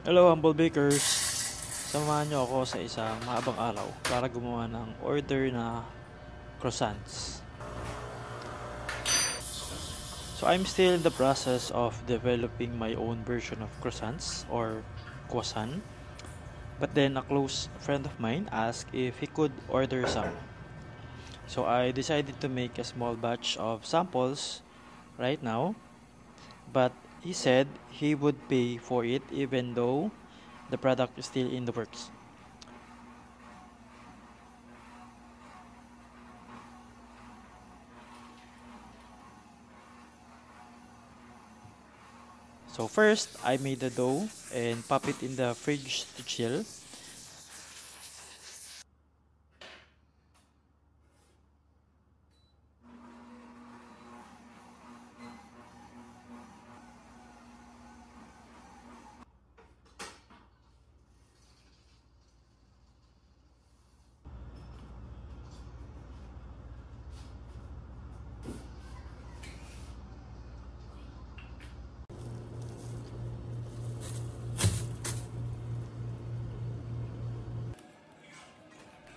Hello, Humble Bakers! Samahan niyo ako sa isang mahabang araw para gumawa ng order na croissants. So I'm still in the process of developing my own version of croissants or croissant. But then a close friend of mine asked if he could order some. So I decided to make a small batch of samples right now. But he said he would pay for it even though the product is still in the works. So first, I made the dough and pop it in the fridge to chill.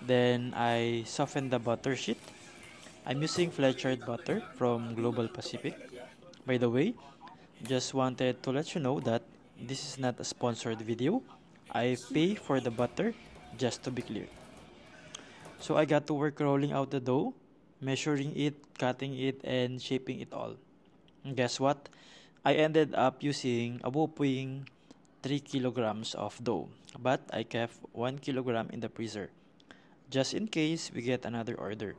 Then I soften the butter sheet. I'm using Fletchered butter from Global Pacific. By the way, just wanted to let you know that this is not a sponsored video. I pay for the butter, just to be clear. So I got to work rolling out the dough, measuring it, cutting it, and shaping it all. And guess what? I ended up using a whopping 3 kilograms of dough, but I kept 1 kilogram in the freezer, just in case we get another order.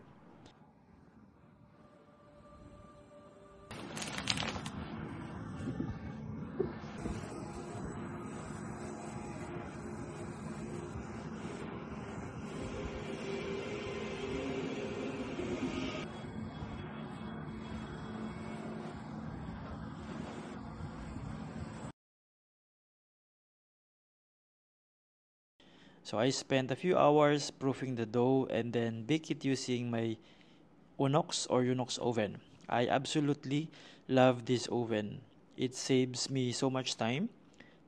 So I spent a few hours proofing the dough and then bake it using my Unox or Unox oven. I absolutely love this oven. It saves me so much time.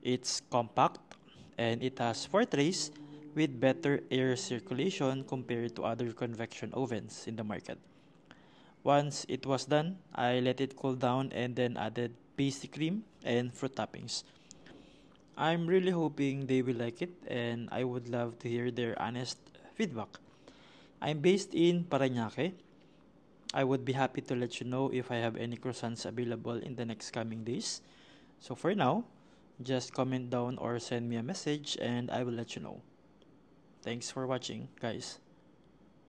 It's compact and it has 4 trays with better air circulation compared to other convection ovens in the market. Once it was done, I let it cool down and then added pastry cream and fruit toppings. I'm really hoping they will like it and I would love to hear their honest feedback. I'm based in Parañaque. I would be happy to let you know if I have any croissants available in the next coming days. So for now, just comment down or send me a message and I will let you know. Thanks for watching, guys.